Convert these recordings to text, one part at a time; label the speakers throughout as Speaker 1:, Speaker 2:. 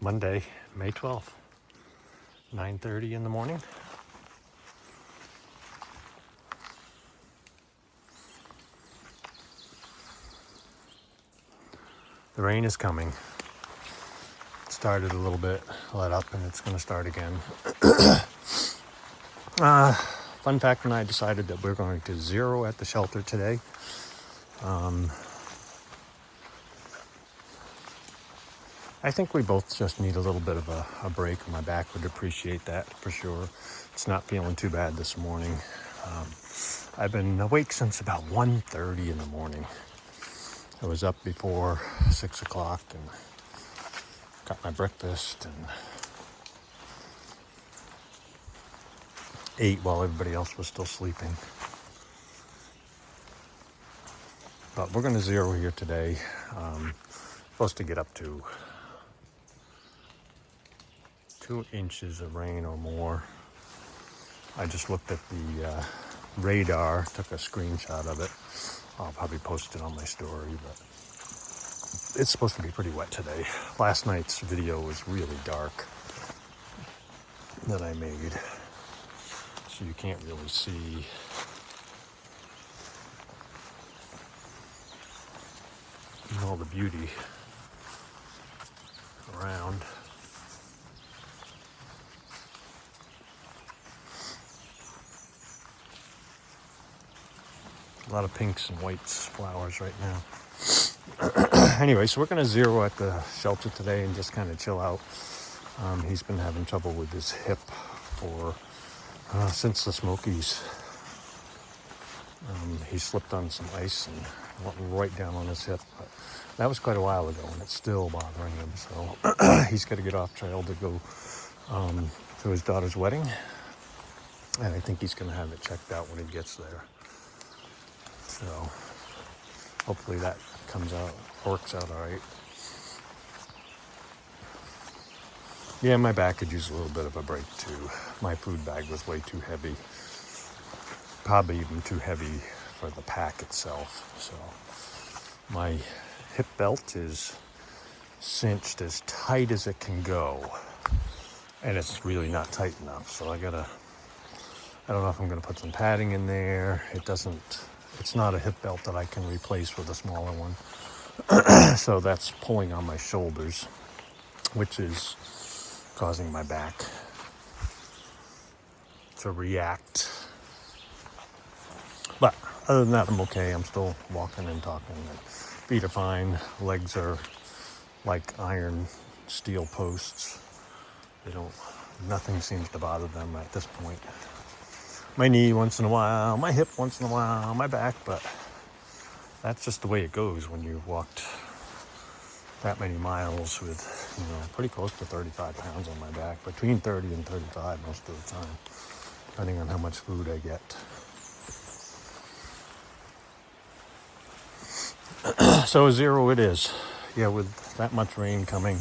Speaker 1: Monday, May 12th, 9:30 in the morning. The rain is coming. It started a little bit, let up, and it's going to start again. Fun fact, and I decided that we're going to zero at the shelter today. I think we both just need a little bit of a break. My back would appreciate that for sure. It's not feeling too bad this morning. I've been awake since about 1:30 in the morning. I was up before 6 o'clock and got my breakfast and ate while everybody else was still sleeping. But we're going to zero here today. Supposed to get up to 2 inches of rain or more. I just looked at the radar, took a screenshot of it. I'll probably post it on my story, but it's supposed to be pretty wet today. Last night's video was really dark that I made, so you can't really see all the beauty around. A lot of pinks and whites flowers right now. Anyway, so we're going to zero at the shelter today and just kind of chill out. He's been having trouble with his hip for since the Smokies. He slipped on some ice and went right down on his hip. But that was quite a while ago, and it's still bothering him. So he's got to get off trail to go to his daughter's wedding. And I think he's going to have it checked out when he gets there. So hopefully that works out all right. Yeah, my back could use a little bit of a break too. My food bag was way too heavy. Probably even too heavy for the pack itself. So my hip belt is cinched as tight as it can go. And it's really not tight enough. So I don't know if I'm gonna put some padding in there. It's not a hip belt that I can replace with a smaller one. So that's pulling on my shoulders, which is causing my back to react. But other than that, I'm okay. I'm still walking and talking. And feet are fine. Legs are like iron steel posts. Nothing seems to bother them at this point. My knee once in a while, my hip once in a while, my back, but that's just the way it goes when you've walked that many miles with, pretty close to 35 pounds on my back, between 30 and 35 most of the time, depending on how much food I get. So zero it is. Yeah, with that much rain coming,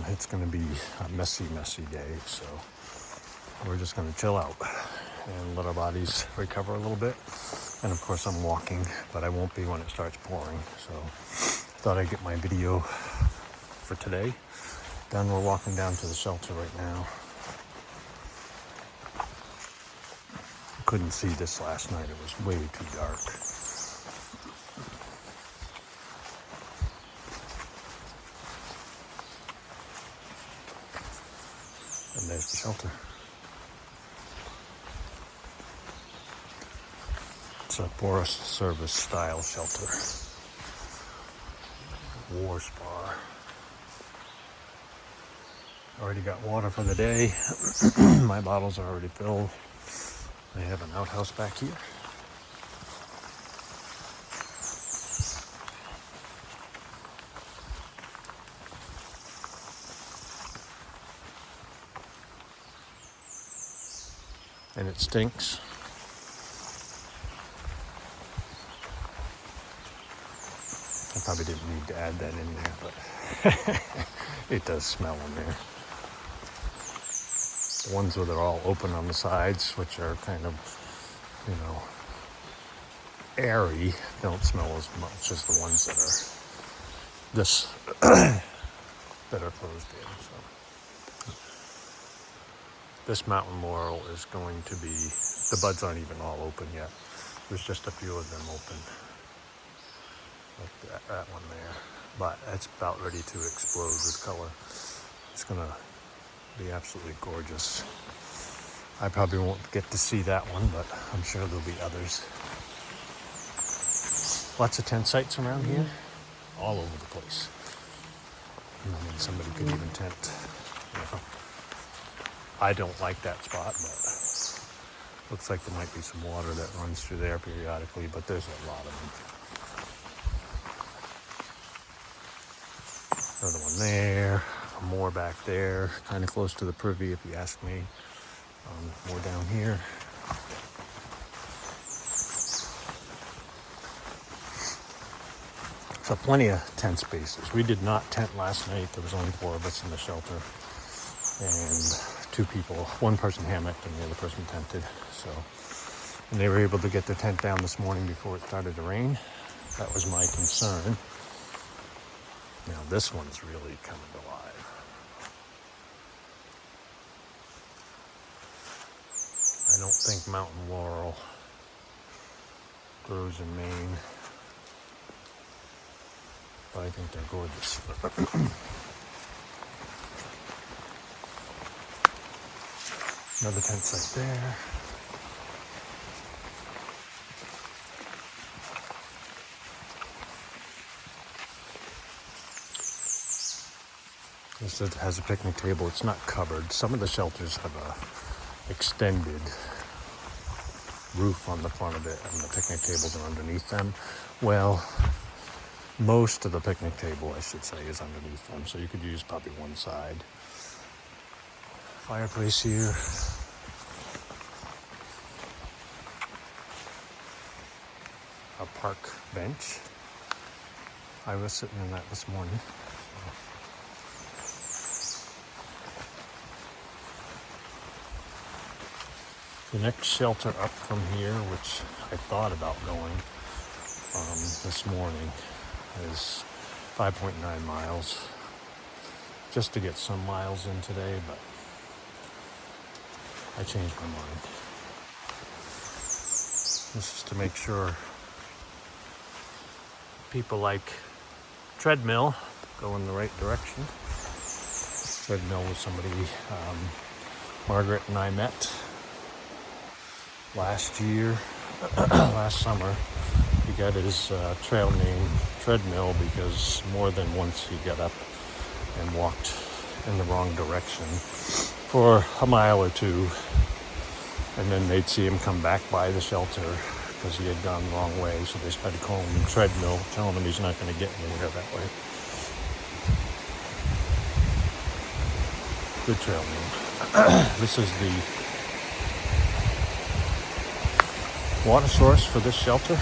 Speaker 1: it's going to be a messy, messy day, so we're just going to chill out and let our bodies recover a little bit. And of course I'm walking, but I won't be when it starts pouring. So thought I'd get my video for today done. We're walking down to the shelter right now. Couldn't see this last night. It was way too dark. And there's the shelter. It's a Forest Service style shelter. War Spa. Already got water for the day. My bottles are already filled. I have an outhouse back here. And it stinks. I probably didn't need to add that in there, but it does smell in there. The ones that are all open on the sides, which are kind of, airy, don't smell as much as the ones that are this that are closed in. So this mountain laurel is going to be, the buds aren't even all open yet. There's just a few of them open, like that one there. But it's about ready to explode with color. It's gonna be absolutely gorgeous. I probably won't get to see that one, but I'm sure there'll be others. Lots of tent sites around here, all over the place. I mean, somebody could even tent, you know. I don't like that spot, but looks like there might be some water that runs through there periodically, but there's a lot of them. Another one there, more back there, kind of close to the privy if you ask me. More down here. So plenty of tent spaces. We did not tent last night. There was only 4 of us in the shelter. And 2 people, one person hammocked and the other person tented. So, and they were able to get their tent down this morning before it started to rain. That was my concern. Now this one's really coming alive. I don't think mountain laurel grows in Maine, but I think they're gorgeous. Another tent site there. This has a picnic table. It's not covered. Some of the shelters have a extended roof on the front of it, and the picnic tables are underneath them. Well, most of the picnic table, I should say, is underneath them, so you could use probably one side. Fireplace here. A park bench. I was sitting in that this morning. The next shelter up from here, which I thought about going this morning, is 5.9 miles, just to get some miles in today, but I changed my mind. This is to make sure people like treadmill go in the right direction. Treadmill was somebody Margaret and I met last year, last summer. He got his trail name Treadmill because more than once he got up and walked in the wrong direction for a mile or 2, and then they'd see him come back by the shelter because he had gone the wrong way, so they started calling him Treadmill, telling him he's not going to get anywhere that way. Good trail name. This is the water source for this shelter.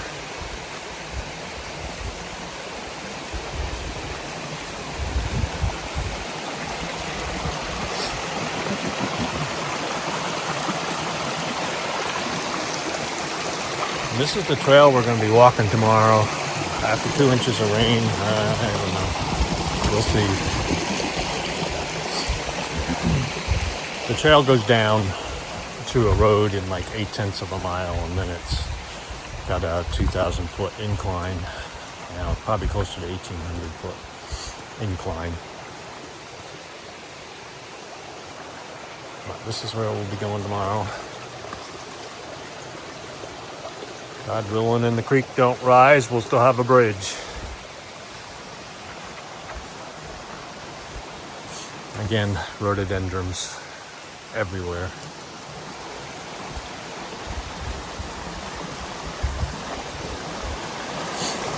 Speaker 1: And this is the trail we're going to be walking tomorrow after 2 inches of rain. I don't know. We'll see. The trail goes down to a road in like 0.8 of a mile, and then it's got a 2,000 foot incline. Now probably closer to 1,800 foot incline. But this is where we'll be going tomorrow. God willing, and the creek don't rise, we'll still have a bridge. Again, rhododendrons everywhere.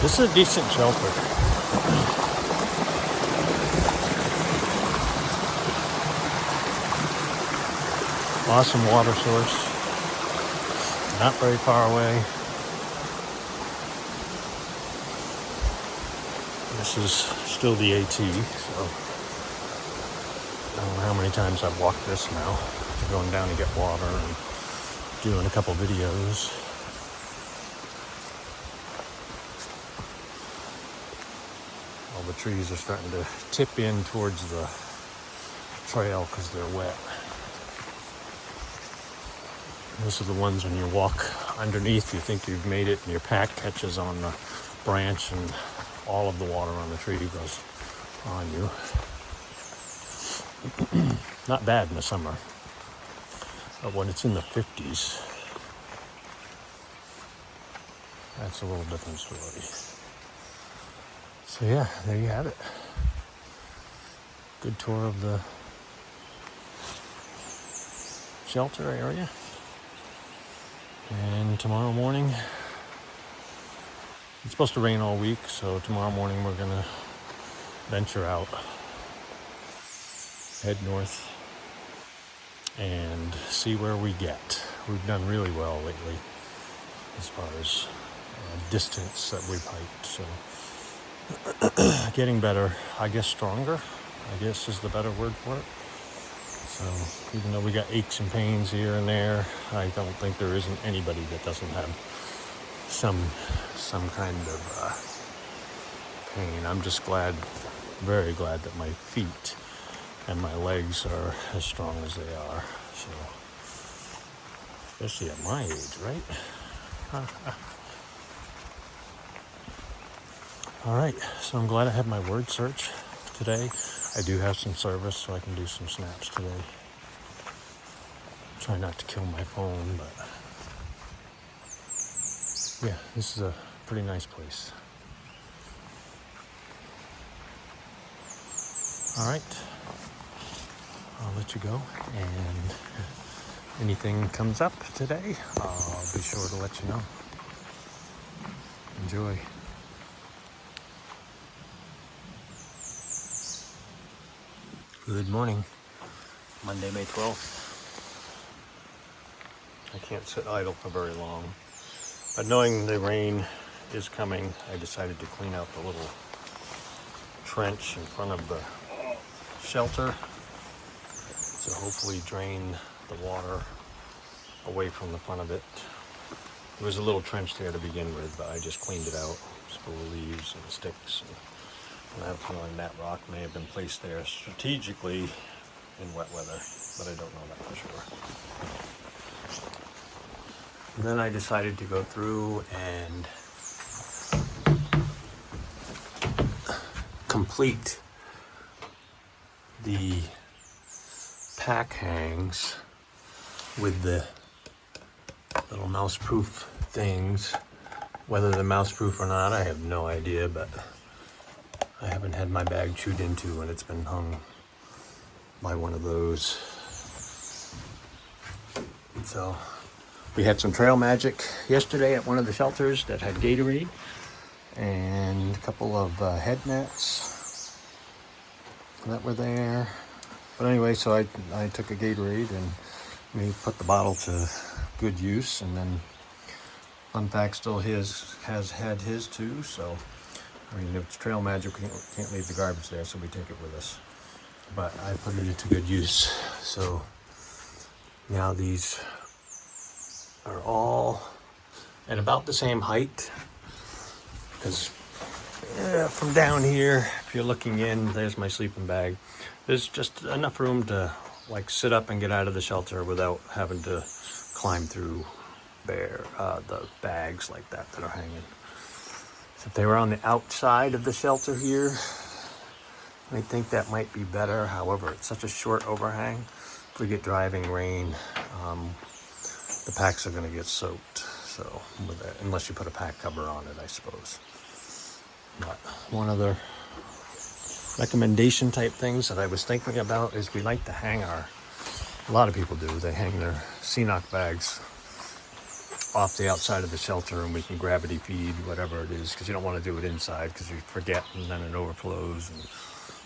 Speaker 1: This is a decent shelter. Awesome water source. Not very far away. This is still the AT, so I don't know how many times I've walked this now. Going down to get water and doing a couple videos. the trees are starting to tip in towards the trail because they're wet. Those are the ones when you walk underneath, you think you've made it and your pack catches on the branch and all of the water on the tree goes on you. Not bad in the summer, but when it's in the 50s, that's a little different story. So yeah, there you have it. Good tour of the shelter area. And tomorrow morning, it's supposed to rain all week, so tomorrow morning we're gonna venture out, head north, and see where we get. We've done really well lately as far as distance that we've hiked, so getting better, I guess stronger, I guess is the better word for it. So even though we got aches and pains here and there, I don't think there isn't anybody that doesn't have some kind of pain. I'm just glad, very glad that my feet and my legs are as strong as they are. So, especially at my age, right? All right, so I'm glad I had my word search today. I do have some service, so I can do some snaps today. Try not to kill my phone, but yeah, this is a pretty nice place. All right, I'll let you go, and anything comes up today, I'll be sure to let you know. Enjoy. Good morning, Monday, May 12th. I can't sit idle for very long, but knowing the rain is coming, I decided to clean out the little trench in front of the shelter to hopefully drain the water away from the front of it. There was a little trench there to begin with, but I just cleaned it out, just full of leaves and sticks. And I have a feeling that rock may have been placed there strategically in wet weather, but I don't know that for sure. And then I decided to go through and complete the pack hangs with the little mouse-proof things. Whether they're mouse-proof or not, I have no idea, but I haven't had my bag chewed into when it's been hung by one of those. So we had some trail magic yesterday at one of the shelters that had Gatorade and a couple of head nets that were there. But anyway, so I took a Gatorade and we put the bottle to good use, and then fun fact, still has had his too, so I mean, if it's trail magic, we can't leave the garbage there, so we take it with us. But I put it into good use. So now these are all at about the same height, because from down here, if you're looking in, there's my sleeping bag. There's just enough room to like sit up and get out of the shelter without having to climb through the bags like that are hanging. So if they were on the outside of the shelter here, I think that might be better. However, it's such a short overhang. If we get driving rain, the packs are going to get soaked. So with that, unless you put a pack cover on it, I suppose. But one other recommendation type things that I was thinking about is we like to hang a lot of people do, they hang their CNOC bags off the outside of the shelter, and we can gravity feed whatever it is, because you don't want to do it inside because you forget and then it overflows. And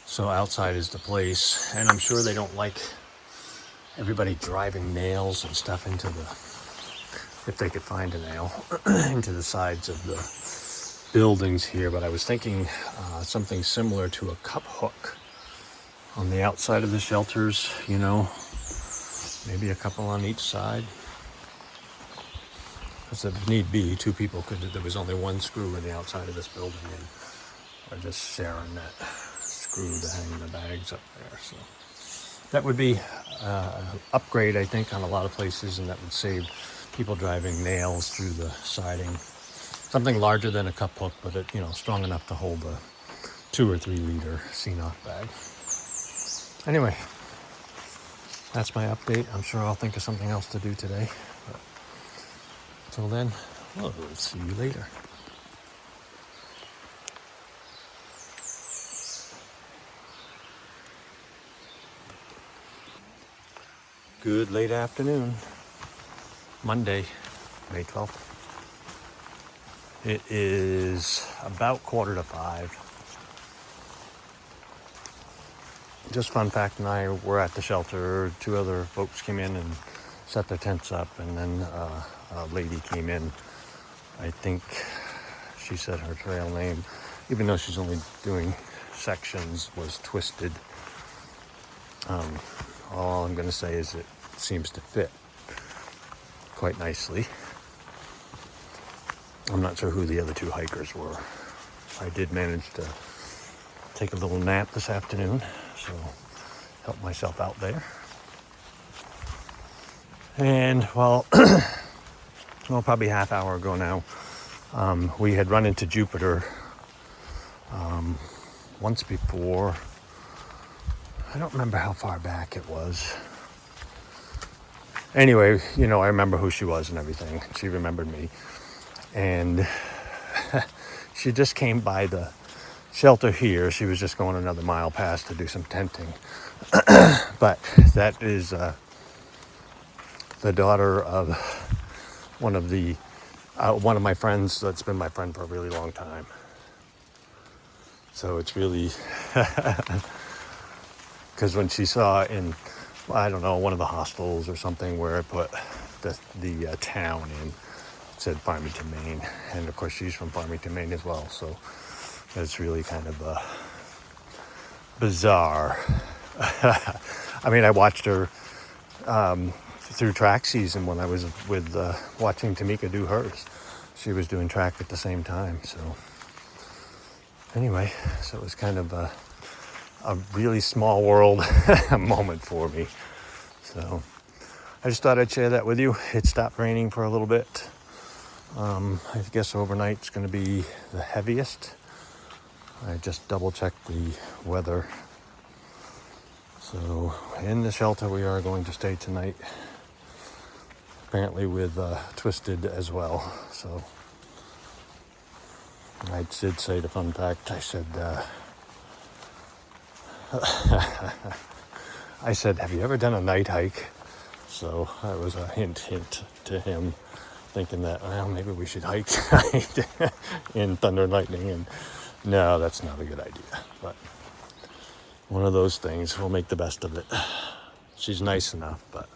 Speaker 1: so outside is the place, and I'm sure they don't like everybody driving nails and stuff into the, if they could find a nail, into the sides of the buildings here. But I was thinking something similar to a cup hook on the outside of the shelters, you know, maybe a couple on each side. Because if need be, two people could, there was only one screw in the outside of this building, and are just sharing that screw to hang the bags up there. So that would be upgrade, I think, on a lot of places, and that would save people driving nails through the siding. Something larger than a cup hook, but strong enough to hold a 2 or 3 liter Sea-Knock bag. Anyway, that's my update. I'm sure I'll think of something else to do today. But until then, we'll see you later. Good late afternoon. Monday, May 12th. It is about 4:45. Just fun fact, and I were at the shelter. 2 other folks came in and set their tents up, and then a lady came in. I think she said her trail name, even though she's only doing sections, was Twisted. All I'm going to say is it seems to fit quite nicely. I'm not sure who the other 2 hikers were. I did manage to take a little nap this afternoon, so help myself out there. And probably half hour ago now, we had run into Jupiter once before. I don't remember how far back it was. Anyway, I remember who she was and everything. She remembered me. And she just came by the shelter here. She was just going another mile past to do some tenting. But that is the daughter of one of my friends that's been my friend for a really long time. So it's really... Because when she saw in, I don't know, one of the hostels or something where I put the town in, it said Farmington, Maine. And of course she's from Farmington, Maine as well. So it's really kind of bizarre. I mean, I watched her through track season when I was with watching Tamika do hers. She was doing track at the same time. So anyway, so it was kind of a really small world moment for me. So I just thought I'd share that with you. It stopped raining for a little bit. I guess overnight's going to be the heaviest. I just double checked the weather. So in the shelter we are going to stay tonight. Apparently with Twisted as well. So I did say the fun fact. I said, have you ever done a night hike? So that was a hint to him, thinking that, well, maybe we should hike tonight in thunder and lightning. And no, that's not a good idea. But one of those things, we'll make the best of it. She's nice enough, but...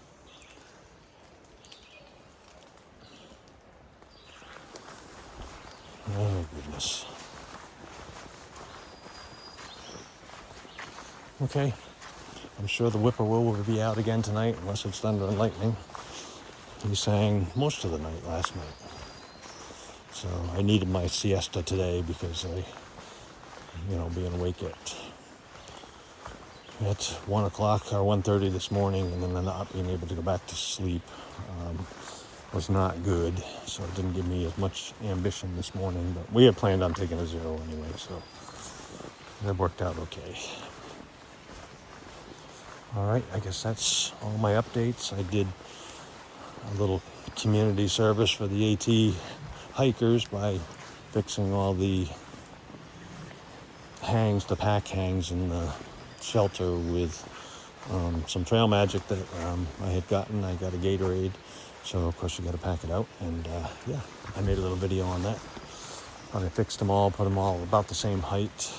Speaker 1: Oh, goodness. Okay, I'm sure the whippoorwill will be out again tonight unless it's thunder and lightning. He sang most of the night last night. So I needed my siesta today because being awake at 1 o'clock or 1:30 this morning and then not being able to go back to sleep was not good. So it didn't give me as much ambition this morning. But we had planned on taking a 0 anyway, so it worked out okay. All right, I guess that's all my updates. I did a little community service for the AT hikers by fixing all the pack hangs in the shelter with some Trail Magic that I had gotten. I got a Gatorade, so of course you got to pack it out. And I made a little video on that. I fixed them all, put them all about the same height.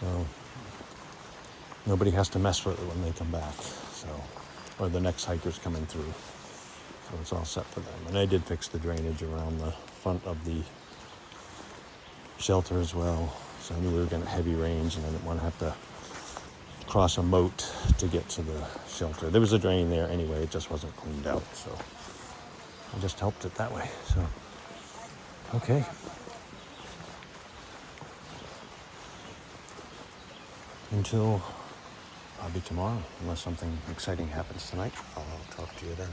Speaker 1: So nobody has to mess with it when they come back, or the next hikers coming through. So it's all set for them. And I did fix the drainage around the front of the shelter as well. So I knew we were getting heavy rains and I didn't want to have to cross a moat to get to the shelter. There was a drain there anyway, it just wasn't cleaned out. So I just helped it that way. So, okay. until probably tomorrow, unless something exciting happens tonight. I'll talk to you then.